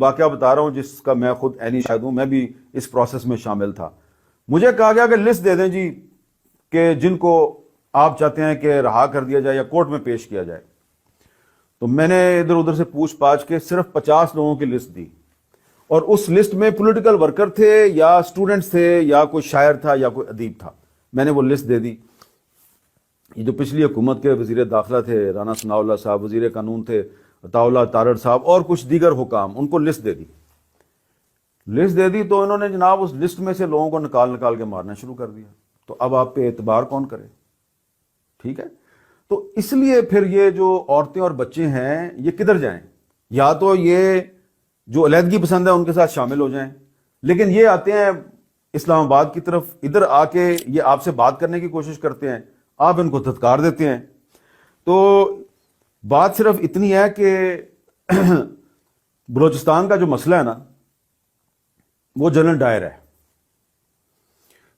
واقعہ بتا رہا ہوں جس کا میں خود عینی شاہد ہوں، میں بھی اس پروسیس میں شامل تھا. مجھے کہا گیا کہ لسٹ دے دیں جی کہ جن کو آپ چاہتے ہیں کہ رہا کر دیا جائے یا کورٹ میں پیش کیا جائے. تو میں نے ادھر ادھر سے پوچھ پاچھ کے صرف 50 لوگوں کی لسٹ دی، اور اس لسٹ میں پولیٹیکل ورکر تھے یا اسٹوڈنٹس تھے یا کوئی شاعر تھا یا کوئی ادیب تھا. میں نے وہ لسٹ دے دی. یہ جو پچھلی حکومت کے وزیر داخلہ تھے رانا ثناء اللہ صاحب، وزیر قانون تھے عطاء اللہ تارڑ صاحب، اور کچھ دیگر حکام، ان کو لسٹ دے دی. لسٹ دے دی تو انہوں نے جناب اس لسٹ میں سے لوگوں کو نکال کے مارنا شروع کر دیا. تو اب آپ پہ اعتبار کون کرے؟ ٹھیک ہے. تو اس لیے پھر یہ جو عورتیں اور بچے ہیں یہ کدھر جائیں؟ یا تو یہ جو علیحدگی پسند ہے ان کے ساتھ شامل ہو جائیں، لیکن یہ آتے ہیں اسلام آباد کی طرف، ادھر آ کے یہ آپ سے بات کرنے کی کوشش کرتے ہیں، آپ ان کو دھتکار دیتے ہیں. تو بات صرف اتنی ہے کہ بلوچستان کا جو مسئلہ ہے نا وہ جنرل ڈائر ہے.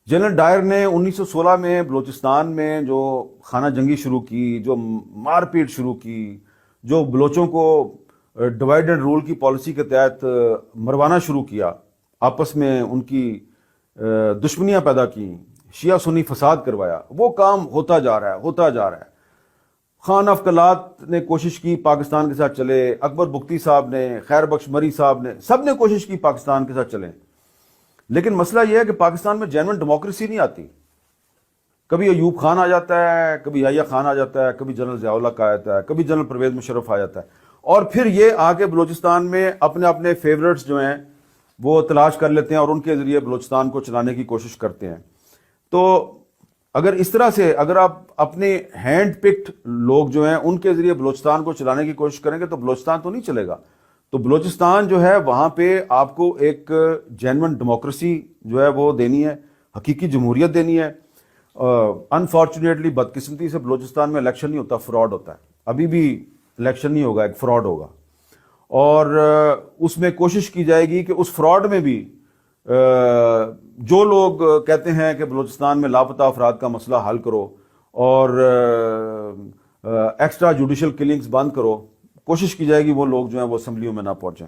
جنرل ڈائر نے 1916 میں بلوچستان میں جو خانہ جنگی شروع کی، جو مار پیٹ شروع کی، جو بلوچوں کو ڈیوائڈ اینڈ رول کی پالیسی کے تحت مروانا شروع کیا، آپس میں ان کی دشمنیاں پیدا کی، شیعہ سنی فساد کروایا، وہ کام ہوتا جا رہا ہے. خان افقلات نے کوشش کی پاکستان کے ساتھ چلے، اکبر بگٹی صاحب نے، خیر بخش مری صاحب نے، سب نے کوشش کی پاکستان کے ساتھ چلیں. لیکن مسئلہ یہ ہے کہ پاکستان میں جینوئن ڈیموکریسی نہیں آتی. کبھی ایوب خان آ جاتا ہے، کبھی یحییٰ خان آ جاتا ہے، کبھی جنرل ضیاء الحق آ جاتا ہے، کبھی جنرل پرویز مشرف آ جاتا ہے، اور پھر یہ آ کے بلوچستان میں اپنے فیورٹس جو ہیں وہ تلاش کر لیتے ہیں اور ان کے ذریعے بلوچستان کو چلانے کی کوشش کرتے ہیں. تو اگر اس طرح سے اگر آپ اپنے ہینڈ پکڈ لوگ جو ہیں ان کے ذریعے بلوچستان کو چلانے کی کوشش کریں گے تو بلوچستان تو نہیں چلے گا. تو بلوچستان جو ہے وہاں پہ آپ کو ایک جینوئن ڈیموکریسی جو ہے وہ دینی ہے، حقیقی جمہوریت دینی ہے. انفارچونیٹلی بدقسمتی سے بلوچستان میں الیکشن نہیں ہوتا، فراڈ ہوتا ہے. ابھی بھی الیکشن نہیں ہوگا، ایک فراڈ ہوگا، اور اس میں کوشش کی جائے گی کہ اس فراڈ میں بھی جو لوگ کہتے ہیں کہ بلوچستان میں لاپتہ افراد کا مسئلہ حل کرو اور ایکسٹرا جوڈیشل کلنگز بند کرو، کوشش کی جائے گی وہ لوگ جو ہیں وہ اسمبلیوں میں نہ پہنچیں.